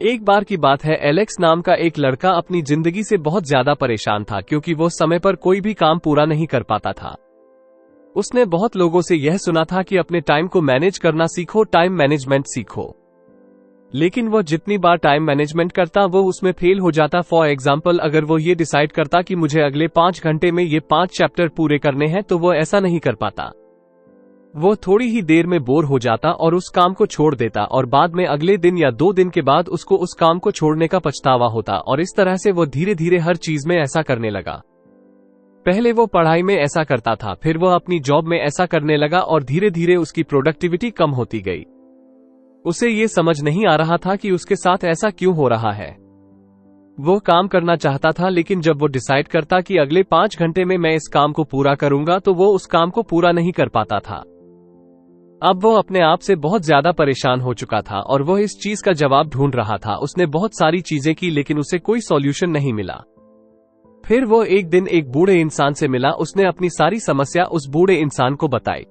एक बार की बात है, एलेक्स नाम का एक लड़का अपनी जिंदगी से बहुत ज्यादा परेशान था क्योंकि वो समय पर कोई भी काम पूरा नहीं कर पाता था। उसने बहुत लोगों से यह सुना था कि अपने टाइम को मैनेज करना सीखो, टाइम मैनेजमेंट सीखो। लेकिन वो जितनी बार टाइम मैनेजमेंट करता वो उसमें फेल हो जाता। फॉर एग्जाम्पल, अगर वो ये डिसाइड करता कि मुझे अगले 5 घंटे में ये 5 चैप्टर पूरे करने हैं तो वो ऐसा नहीं कर पाता। वो थोड़ी ही देर में बोर हो जाता और उस काम को छोड़ देता और बाद में अगले दिन या 2 दिन के बाद उसको उस काम को छोड़ने का पछतावा होता। और इस तरह से वो धीरे धीरे हर चीज में ऐसा करने लगा। पहले वो पढ़ाई में ऐसा करता था, फिर वो अपनी जॉब में ऐसा करने लगा और धीरे धीरे उसकी प्रोडक्टिविटी कम होती गई। उसे ये समझ नहीं आ रहा था कि उसके साथ ऐसा क्यों हो रहा है। वो काम करना चाहता था, लेकिन जब वो डिसाइड करता कि अगले 5 घंटे में मैं इस काम को पूरा करूंगा तो वो उस काम को पूरा नहीं कर पाता था। अब वो अपने आप से बहुत ज्यादा परेशान हो चुका था और वो इस चीज का जवाब ढूंढ रहा था। उसने बहुत सारी चीजें की लेकिन उसे कोई सॉल्यूशन नहीं मिला। फिर वो एक दिन एक बूढ़े इंसान से मिला। उसने अपनी सारी समस्या उस बूढ़े इंसान को बताई।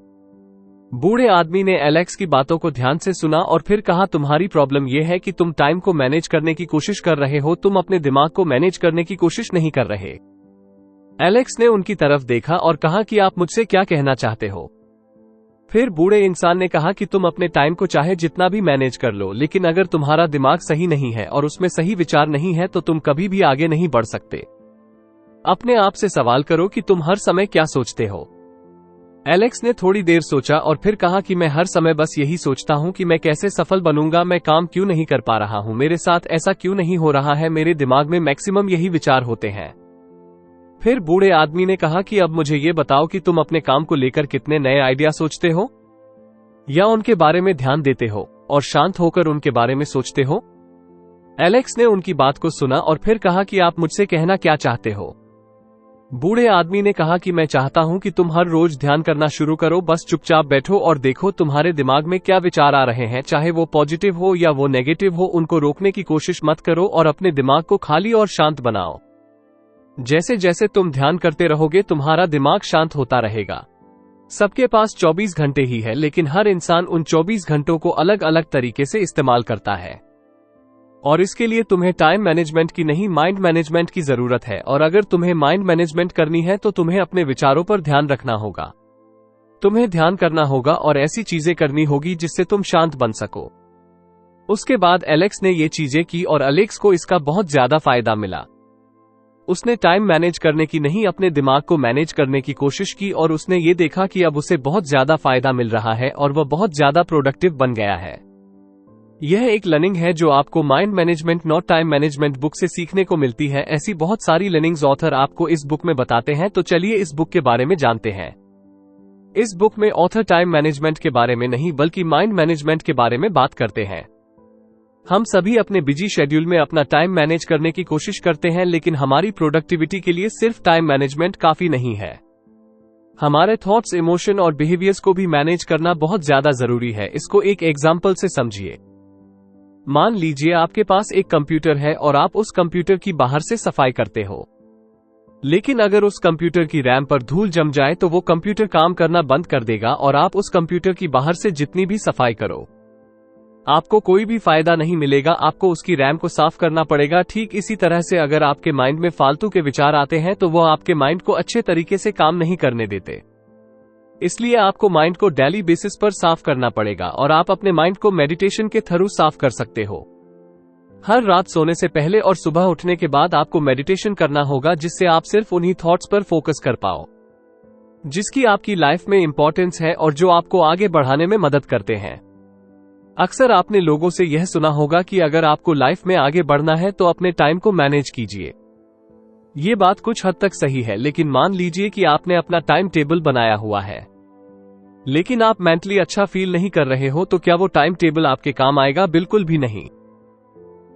बूढ़े आदमी ने एलेक्स की बातों को ध्यान से सुना और फिर कहा, तुम्हारी प्रॉब्लम यह है कि तुम टाइम को मैनेज करने की कोशिश कर रहे हो, तुम अपने दिमाग को मैनेज करने की कोशिश नहीं कर रहे। एलेक्स ने उनकी तरफ देखा और कहा कि आप मुझसे क्या कहना चाहते हो। फिर बूढ़े इंसान ने कहा कि तुम अपने टाइम को चाहे जितना भी मैनेज कर लो, लेकिन अगर तुम्हारा दिमाग सही नहीं है और उसमें सही विचार नहीं है तो तुम कभी भी आगे नहीं बढ़ सकते। अपने आप से सवाल करो कि तुम हर समय क्या सोचते हो। एलेक्स ने थोड़ी देर सोचा और फिर कहा कि मैं हर समय बस यही सोचता हूं कि मैं कैसे सफल बनूंगा, मैं काम क्यों नहीं कर पा रहा हूं, मेरे साथ ऐसा क्यों नहीं हो रहा है, मेरे दिमाग में मैक्सिमम यही विचार होते हैं। फिर बूढ़े आदमी ने कहा कि अब मुझे ये बताओ कि तुम अपने काम को लेकर कितने नए आइडिया सोचते हो, या उनके बारे में ध्यान देते हो और शांत होकर उनके बारे में सोचते हो। एलेक्स ने उनकी बात को सुना और फिर कहा कि आप मुझसे कहना क्या चाहते हो। बूढ़े आदमी ने कहा कि मैं चाहता हूं कि तुम हर रोज ध्यान करना शुरू करो, बस चुपचाप बैठो और देखो तुम्हारे दिमाग में क्या विचार आ रहे हैं, चाहे वो पॉजिटिव हो या वो नेगेटिव हो, उनको रोकने की कोशिश मत करो और अपने दिमाग को खाली और शांत बनाओ। जैसे जैसे तुम ध्यान करते रहोगे तुम्हारा दिमाग शांत होता रहेगा। सबके पास 24 घंटे ही है, लेकिन हर इंसान उन 24 घंटों को अलग अलग तरीके से इस्तेमाल करता है और इसके लिए तुम्हें टाइम मैनेजमेंट की नहीं, माइंड मैनेजमेंट की जरूरत है। और अगर तुम्हें माइंड मैनेजमेंट करनी है तो तुम्हें अपने विचारों पर ध्यान रखना होगा, तुम्हें ध्यान करना होगा और ऐसी चीजें करनी होगी जिससे तुम शांत बन सको। उसके बाद एलेक्स ने ये चीजें की और एलेक्स को इसका बहुत ज्यादा फायदा मिला। उसने टाइम मैनेज करने की नहीं, अपने दिमाग को मैनेज करने की कोशिश की और उसने ये देखा कि अब उसे बहुत ज्यादा फायदा मिल रहा है और वह बहुत ज्यादा प्रोडक्टिव बन गया है। यह एक लर्निंग है जो आपको mind management not time management book से सीखने को मिलती है। ऐसी बहुत सारी लर्निंग्स ऑथर आपको इस बुक में बताते हैं, तो चलिए इस बुक के बारे में जानते हैं। इस बुक में ऑथर टाइम मैनेजमेंट के बारे में नहीं बल्कि माइंड मैनेजमेंट के बारे में बात करते हैं। हम सभी अपने बिजी शेड्यूल में अपना टाइम मैनेज करने की कोशिश करते हैं, लेकिन हमारी प्रोडक्टिविटी के लिए सिर्फ टाइम मैनेजमेंट काफी नहीं है। हमारे थॉट्स, इमोशन और बिहेवियर्स को भी मैनेज करना बहुत ज्यादा जरूरी है। इसको एक एग्जाम्पल से समझिए। मान लीजिए आपके पास एक कंप्यूटर है और आप उस कंप्यूटर की बाहर से सफाई करते हो, लेकिन अगर उस कंप्यूटर की रैम पर धूल जम जाए तो वो कंप्यूटर काम करना बंद कर देगा और आप उस कंप्यूटर की बाहर से जितनी भी सफाई करो आपको कोई भी फायदा नहीं मिलेगा, आपको उसकी रैम को साफ करना पड़ेगा। ठीक इसी तरह से अगर आपके माइंड में फालतू के विचार आते हैं तो वो आपके माइंड को अच्छे तरीके से काम नहीं करने देते। इसलिए आपको माइंड को डेली बेसिस पर साफ करना पड़ेगा और आप अपने माइंड को मेडिटेशन के थ्रू साफ कर सकते हो। हर रात सोने से पहले और सुबह उठने के बाद आपको मेडिटेशन करना होगा, जिससे आप सिर्फ उन्हीं थॉट्स पर फोकस कर पाओ जिसकी आपकी लाइफ में इंपॉर्टेंस है और जो आपको आगे बढ़ाने में मदद करते हैं। अक्सर आपने लोगों से यह सुना होगा कि अगर आपको लाइफ में आगे बढ़ना है तो अपने टाइम को मैनेज कीजिए। ये बात कुछ हद तक सही है, लेकिन मान लीजिए कि आपने अपना टाइम टेबल बनाया हुआ है लेकिन आप मेंटली अच्छा फील नहीं कर रहे हो, तो क्या वो टाइम टेबल आपके काम आएगा? बिल्कुल भी नहीं।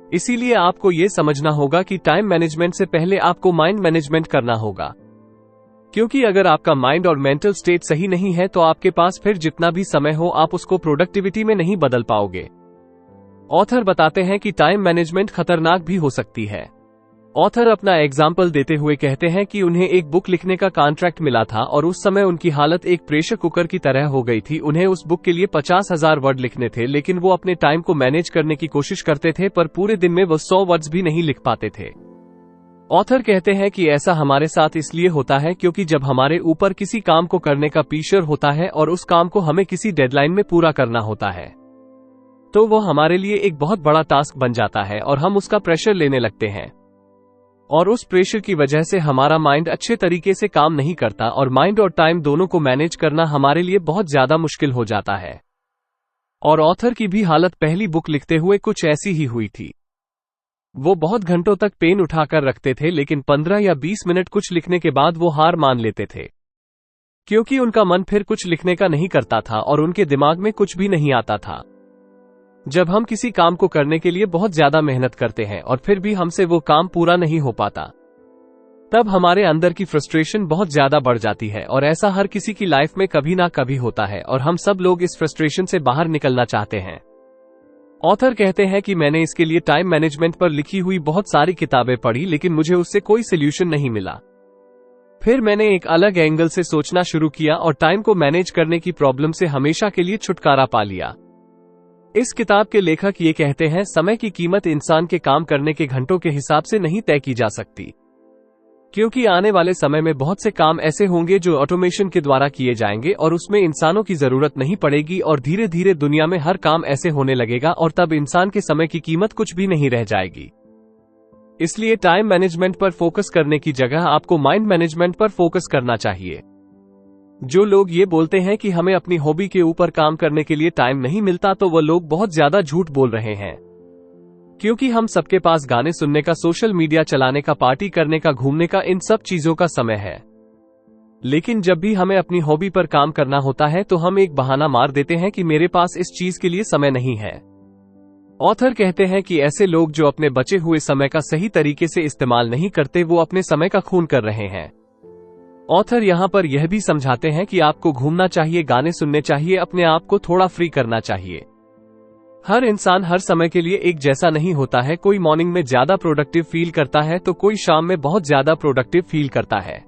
इसीलिए आपको ये समझना होगा कि टाइम मैनेजमेंट से पहले आपको माइंड मैनेजमेंट करना होगा, क्योंकि अगर आपका माइंड और मेंटल स्टेट सही नहीं है तो आपके पास फिर जितना भी समय हो आप उसको प्रोडक्टिविटी में नहीं बदल पाओगे। ऑथर बताते हैं कि टाइम मैनेजमेंट खतरनाक भी हो सकती है। ऑथर अपना एग्जाम्पल देते हुए कहते हैं कि उन्हें एक बुक लिखने का कॉन्ट्रैक्ट मिला था और उस समय उनकी हालत एक प्रेशर कुकर की तरह हो गई थी। उन्हें उस बुक के लिए 50,000 वर्ड लिखने थे, लेकिन वो अपने टाइम को मैनेज करने की कोशिश करते थे, पर पूरे दिन में वो 100 वर्ड्स भी नहीं लिख पाते थे। ऑथर कहते हैं कि ऐसा हमारे साथ इसलिए होता है क्योंकि जब हमारे ऊपर किसी काम को करने का प्रेशर होता है और उस काम को हमें किसी डेडलाइन में पूरा करना होता है, तो वो हमारे लिए एक बहुत बड़ा टास्क बन जाता है और हम उसका प्रेशर लेने लगते हैं। और उस प्रेशर की वजह से हमारा माइंड अच्छे तरीके से काम नहीं करता और माइंड और टाइम दोनों को मैनेज करना हमारे लिए बहुत ज्यादा मुश्किल हो जाता है। और ऑथर की भी हालत पहली बुक लिखते हुए कुछ ऐसी ही हुई थी। वो बहुत घंटों तक पेन उठाकर रखते थे, लेकिन 15 या 20 मिनट कुछ लिखने के बाद वो हार मान लेते थे, क्योंकि उनका मन फिर कुछ लिखने का नहीं करता था और उनके दिमाग में कुछ भी नहीं आता था। जब हम किसी काम को करने के लिए बहुत ज्यादा मेहनत करते हैं और फिर भी हमसे वो काम पूरा नहीं हो पाता, तब हमारे अंदर की फ्रस्ट्रेशन बहुत ज्यादा बढ़ जाती है। और ऐसा हर किसी की लाइफ में कभी ना कभी होता है और हम सब लोग इस फ्रस्ट्रेशन से बाहर निकलना चाहते हैं। ऑथर कहते हैं कि मैंने इसके लिए टाइम मैनेजमेंट पर लिखी हुई बहुत सारी किताबें पढ़ी, लेकिन मुझे उससे कोई सोल्यूशन नहीं मिला। फिर मैंने एक अलग एंगल से सोचना शुरू किया और टाइम को मैनेज करने की प्रॉब्लम से हमेशा के लिए छुटकारा पा लिया। इस किताब के लेखक ये कहते हैं, समय की कीमत इंसान के काम करने के घंटों के हिसाब से नहीं तय की जा सकती, क्योंकि आने वाले समय में बहुत से काम ऐसे होंगे जो ऑटोमेशन के द्वारा किए जाएंगे और उसमें इंसानों की जरूरत नहीं पड़ेगी और धीरे धीरे दुनिया में हर काम ऐसे होने लगेगा और तब इंसान के समय की कीमत कुछ भी नहीं रह जाएगी। इसलिए टाइम मैनेजमेंट पर फोकस करने की जगह आपको माइंड मैनेजमेंट पर फोकस करना चाहिए। जो लोग ये बोलते हैं कि हमें अपनी हॉबी के ऊपर काम करने के लिए टाइम नहीं मिलता, तो वो लोग बहुत ज्यादा झूठ बोल रहे हैं, क्योंकि हम सबके पास गाने सुनने का, सोशल मीडिया चलाने का, पार्टी करने का, घूमने का, इन सब चीजों का समय है। लेकिन जब भी हमें अपनी हॉबी पर काम करना होता है तो हम एक बहाना मार देते हैं कि मेरे पास इस चीज के लिए समय नहीं है। ऑथर कहते हैं कि ऐसे लोग जो अपने बचे हुए समय का सही तरीके से इस्तेमाल नहीं करते, वो अपने समय का खून कर रहे हैं। ऑथर यहाँ पर यह भी समझाते हैं कि आपको घूमना चाहिए, गाने सुनने चाहिए, अपने आप को थोड़ा फ्री करना चाहिए। हर इंसान हर समय के लिए एक जैसा नहीं होता है। कोई मॉर्निंग में ज्यादा प्रोडक्टिव फील करता है तो कोई शाम में बहुत ज्यादा प्रोडक्टिव फील करता है।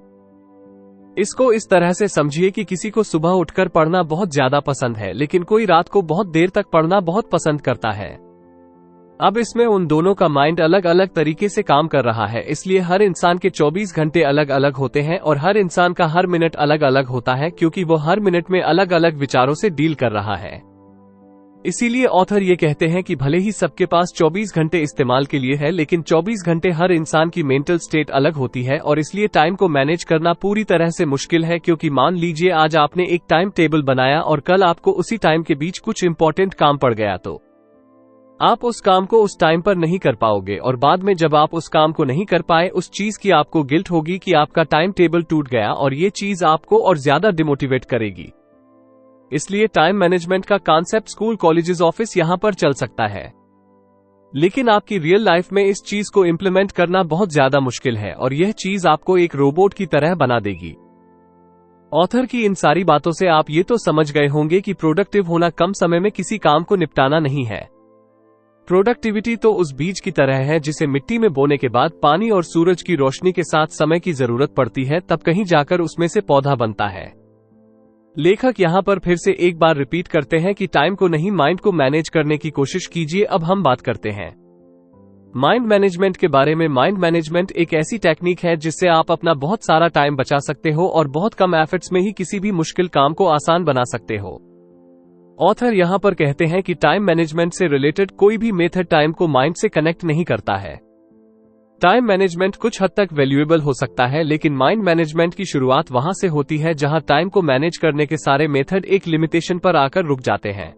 इसको इस तरह से समझिए कि किसी को सुबह उठकर पढ़ना बहुत ज्यादा पसंद है, लेकिन कोई रात को बहुत देर तक पढ़ना बहुत पसंद करता है। अब इसमें उन दोनों का माइंड अलग अलग तरीके से काम कर रहा है, इसलिए हर इंसान के 24 घंटे अलग अलग होते हैं और हर इंसान का हर मिनट अलग अलग होता है, क्योंकि वो हर मिनट में अलग अलग विचारों से डील कर रहा है। इसीलिए ऑथर ये कहते हैं कि भले ही सबके पास 24 घंटे इस्तेमाल के लिए है, लेकिन 24 घंटे हर इंसान की मेंटल स्टेट अलग होती है और इसलिए टाइम को मैनेज करना पूरी तरह से मुश्किल है। क्योंकि मान लीजिए आज आपने एक टाइम टेबल बनाया और कल आपको उसी टाइम के बीच कुछ इंपॉर्टेंट काम पड़ गया, तो आप उस काम को उस टाइम पर नहीं कर पाओगे और बाद में जब आप उस काम को नहीं कर पाए, उस चीज की आपको गिल्ट होगी कि आपका टाइम टेबल टूट गया और ये चीज आपको और ज्यादा डिमोटिवेट करेगी। इसलिए टाइम मैनेजमेंट का कॉन्सेप्ट स्कूल, कॉलेजेस, ऑफिस यहां पर चल सकता है, लेकिन आपकी रियल लाइफ में इस चीज को इम्प्लीमेंट करना बहुत ज्यादा मुश्किल है और यह चीज आपको एक रोबोट की तरह बना देगी। ऑथर की इन सारी बातों से आप ये तो समझ गए होंगे कि प्रोडक्टिव होना कम समय में किसी काम को निपटाना नहीं है। प्रोडक्टिविटी तो उस बीज की तरह है जिसे मिट्टी में बोने के बाद पानी और सूरज की रोशनी के साथ समय की जरूरत पड़ती है, तब कहीं जाकर उसमें से पौधा बनता है। लेखक यहाँ पर फिर से एक बार रिपीट करते हैं कि टाइम को नहीं, माइंड को मैनेज करने की कोशिश कीजिए। अब हम बात करते हैं माइंड मैनेजमेंट के बारे में। माइंड मैनेजमेंट एक ऐसी टेक्निक है जिससे आप अपना बहुत सारा टाइम बचा सकते हो और बहुत कम एफर्ट्स में ही किसी भी मुश्किल काम को आसान बना सकते हो। ऑथर यहाँ पर कहते हैं कि टाइम मैनेजमेंट से रिलेटेड कोई भी मेथड टाइम को माइंड से कनेक्ट नहीं करता है। टाइम मैनेजमेंट कुछ हद तक वैल्यूएबल हो सकता है, लेकिन माइंड मैनेजमेंट की शुरुआत वहां से होती है जहां टाइम को मैनेज करने के सारे मेथड एक लिमिटेशन पर आकर रुक जाते हैं।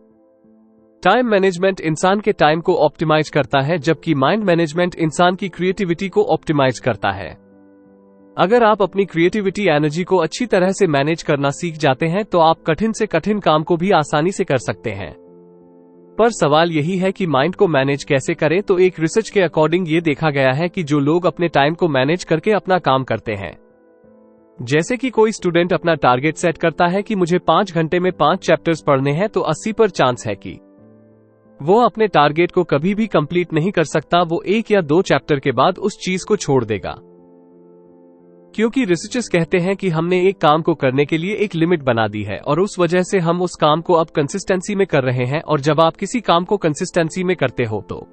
टाइम मैनेजमेंट इंसान के टाइम को ऑप्टिमाइज करता है, जबकि माइंड मैनेजमेंट इंसान की क्रिएटिविटी को ऑप्टिमाइज करता है। अगर आप अपनी क्रिएटिविटी एनर्जी को अच्छी तरह से मैनेज करना सीख जाते हैं तो आप कठिन से कठिन काम को भी आसानी से कर सकते हैं। पर सवाल यही है कि माइंड को मैनेज कैसे करें। तो एक रिसर्च के अकॉर्डिंग ये देखा गया है कि जो लोग अपने टाइम को मैनेज करके अपना काम करते हैं, जैसे कि कोई स्टूडेंट अपना टारगेट सेट करता है कि मुझे 5 घंटे में 5 चैप्टर्स पढ़ने हैं, तो 80% चांस है कि वो अपने टारगेट को कभी भी कंप्लीट नहीं कर सकता, वो 1 या 2 चैप्टर के बाद उस चीज को छोड़ देगा। क्योंकि रिसर्चर्स कहते हैं कि हमने एक काम को करने के लिए एक लिमिट बना दी है और उस वजह से हम उस काम को अब कंसिस्टेंसी में कर रहे हैं, और जब आप किसी काम को कंसिस्टेंसी में करते हो तो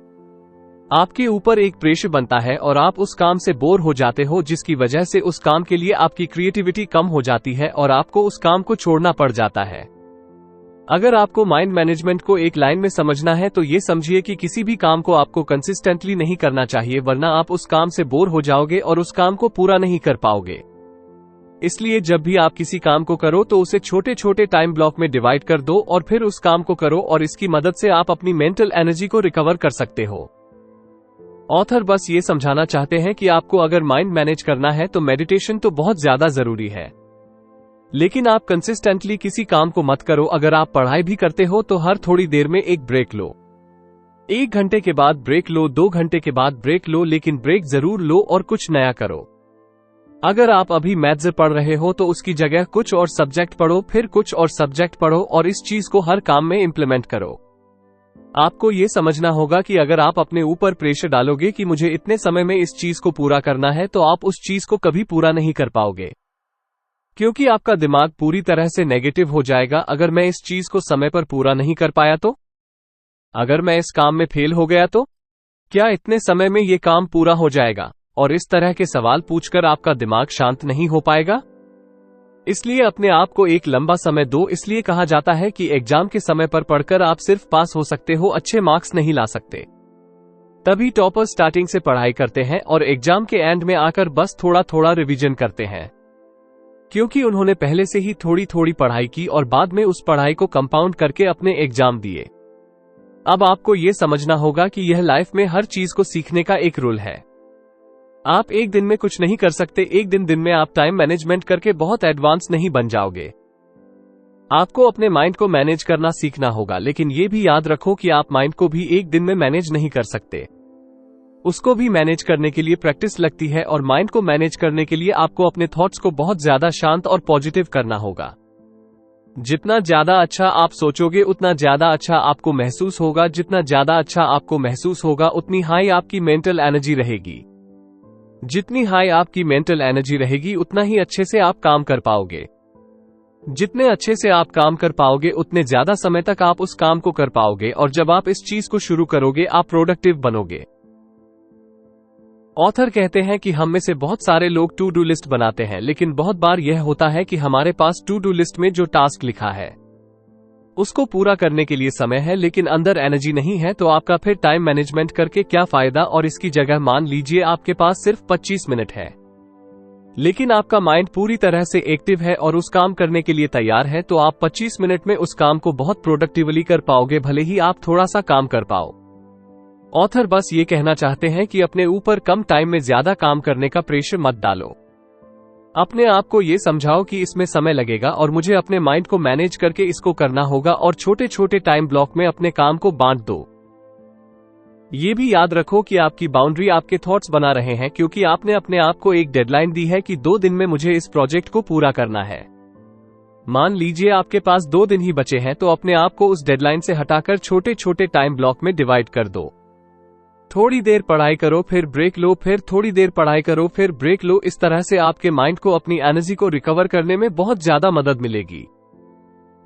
आपके ऊपर एक प्रेशर बनता है और आप उस काम से बोर हो जाते हो, जिसकी वजह से उस काम के लिए आपकी क्रिएटिविटी कम हो जाती है और आपको उस काम को छोड़ना पड़ जाता है। अगर आपको माइंड मैनेजमेंट को एक लाइन में समझना है तो ये समझिए कि किसी भी काम को आपको कंसिस्टेंटली नहीं करना चाहिए, वरना आप उस काम से बोर हो जाओगे और उस काम को पूरा नहीं कर पाओगे। इसलिए जब भी आप किसी काम को करो तो उसे छोटे छोटे टाइम ब्लॉक में डिवाइड कर दो और फिर उस काम को करो, और इसकी मदद से आप अपनी मेंटल एनर्जी को रिकवर कर सकते हो। ऑथर बस ये समझाना चाहते हैं कि आपको अगर माइंड मैनेज करना है तो मेडिटेशन तो बहुत ज्यादा जरूरी है, लेकिन आप कंसिस्टेंटली किसी काम को मत करो। अगर आप पढ़ाई भी करते हो तो हर थोड़ी देर में एक ब्रेक लो। 1 घंटे के बाद ब्रेक लो, 2 घंटे के बाद ब्रेक लो, लेकिन ब्रेक जरूर लो और कुछ नया करो। अगर आप अभी मैथ्स पढ़ रहे हो तो उसकी जगह कुछ और सब्जेक्ट पढ़ो, फिर कुछ और सब्जेक्ट पढ़ो, और इस चीज को हर काम में इंप्लीमेंट करो। आपको ये समझना होगा कि अगर आप अपने ऊपर प्रेशर डालोगे कि मुझे इतने समय में इस चीज को पूरा करना है, तो आप उस चीज को कभी पूरा नहीं कर पाओगे, क्योंकि आपका दिमाग पूरी तरह से नेगेटिव हो जाएगा। अगर मैं इस चीज को समय पर पूरा नहीं कर पाया तो, अगर मैं इस काम में फेल हो गया तो, क्या इतने समय में ये काम पूरा हो जाएगा? और इस तरह के सवाल पूछकर आपका दिमाग शांत नहीं हो पाएगा। इसलिए अपने आप को एक लंबा समय दो। इसलिए कहा जाता है कि एग्जाम के समय पर पढ़कर आप सिर्फ पास हो सकते हो, अच्छे मार्क्स नहीं ला सकते। तभी टॉपर स्टार्टिंग से पढ़ाई करते हैं और एग्जाम के एंड में आकर बस थोड़ा थोड़ा रिवीजन करते हैं, क्योंकि उन्होंने पहले से ही थोड़ी थोड़ी पढ़ाई की और बाद में उस पढ़ाई को कंपाउंड करके अपने एग्जाम दिए। अब आपको यह समझना होगा कि यह लाइफ में हर चीज को सीखने का एक रूल है। आप एक दिन में कुछ नहीं कर सकते। एक दिन में आप टाइम मैनेजमेंट करके बहुत एडवांस नहीं बन जाओगे। आपको अपने माइंड को मैनेज करना सीखना होगा, लेकिन ये भी याद रखो कि आप माइंड को भी एक दिन में मैनेज नहीं कर सकते। उसको भी मैनेज करने के लिए प्रैक्टिस लगती है, और माइंड को मैनेज करने के लिए आपको अपने थॉट्स को बहुत ज्यादा शांत और पॉजिटिव करना होगा। जितना ज्यादा अच्छा आप सोचोगे उतना ज्यादा अच्छा आपको महसूस होगा। जितना ज्यादा अच्छा आपको महसूस होगा उतनी हाई आपकी मेंटल एनर्जी रहेगी। जितनी हाई आपकी मेंटल एनर्जी रहेगी उतना ही अच्छे से आप काम कर पाओगे। जितने अच्छे से आप काम कर पाओगे उतने ज्यादा समय तक आप उस काम को कर पाओगे, और जब आप इस चीज को शुरू करोगे आप प्रोडक्टिव बनोगे। ऑथर कहते हैं कि हम में से बहुत सारे लोग टू डू लिस्ट बनाते हैं, लेकिन बहुत बार यह होता है कि हमारे पास टू डू लिस्ट में जो टास्क लिखा है उसको पूरा करने के लिए समय है, लेकिन अंदर एनर्जी नहीं है। तो आपका फिर टाइम मैनेजमेंट करके क्या फायदा? और इसकी जगह मान लीजिए आपके पास सिर्फ 25 मिनट है, लेकिन आपका माइंड पूरी तरह से एक्टिव है और उस काम करने के लिए तैयार है, तो आप 25 मिनट में उस काम को बहुत प्रोडक्टिवली कर पाओगे, भले ही आप थोड़ा सा काम कर पाओ। ऑथर बस ये कहना चाहते हैं कि अपने ऊपर कम टाइम में ज्यादा काम करने का प्रेशर मत डालो। अपने आप को ये समझाओ कि इसमें समय लगेगा और मुझे अपने माइंड को मैनेज करके इसको करना होगा, और छोटे छोटे टाइम ब्लॉक में अपने काम को बांट दो। ये भी याद रखो कि आपकी बाउंड्री आपके थॉट्स बना रहे हैं, क्योंकि आपने अपने आप को एक डेडलाइन दी है कि 2 दिन में मुझे इस प्रोजेक्ट को पूरा करना है। मान लीजिए आपके पास 2 दिन ही बचे हैं, तो अपने आप को उस डेडलाइन से हटाकर छोटे छोटे टाइम ब्लॉक में डिवाइड कर दो। थोड़ी देर पढ़ाई करो, फिर ब्रेक लो, फिर थोड़ी देर पढ़ाई करो, फिर ब्रेक लो। इस तरह से आपके माइंड को अपनी एनर्जी को रिकवर करने में बहुत ज्यादा मदद मिलेगी।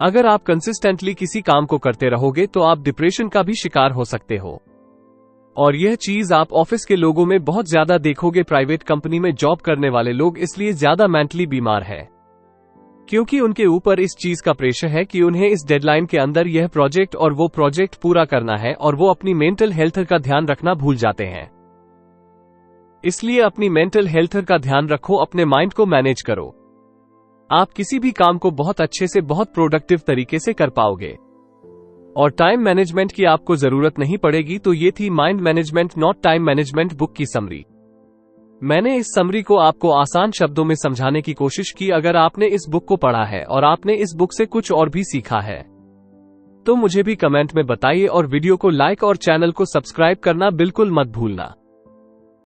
अगर आप कंसिस्टेंटली किसी काम को करते रहोगे तो आप डिप्रेशन का भी शिकार हो सकते हो, और यह चीज आप ऑफिस के लोगों में बहुत ज्यादा देखोगे। प्राइवेट कंपनी में जॉब करने वाले लोग इसलिए ज्यादा मेंटली बीमार है, क्योंकि उनके ऊपर इस चीज का प्रेशर है कि उन्हें इस डेडलाइन के अंदर यह प्रोजेक्ट और वो प्रोजेक्ट पूरा करना है, और वो अपनी मेंटल हेल्थ का ध्यान रखना भूल जाते हैं। इसलिए अपनी मेंटल हेल्थ का ध्यान रखो, अपने माइंड को मैनेज करो। आप किसी भी काम को बहुत अच्छे से बहुत प्रोडक्टिव तरीके से कर पाओगे, और टाइम मैनेजमेंट की आपको जरूरत नहीं पड़ेगी। तो ये थी mind management not time management book की समरी। मैंने इस समरी को आपको आसान शब्दों में समझाने की कोशिश की। अगर आपने इस बुक को पढ़ा है और आपने इस बुक से कुछ और भी सीखा है तो मुझे भी कमेंट में बताइए, और वीडियो को लाइक और चैनल को सब्सक्राइब करना बिल्कुल मत भूलना।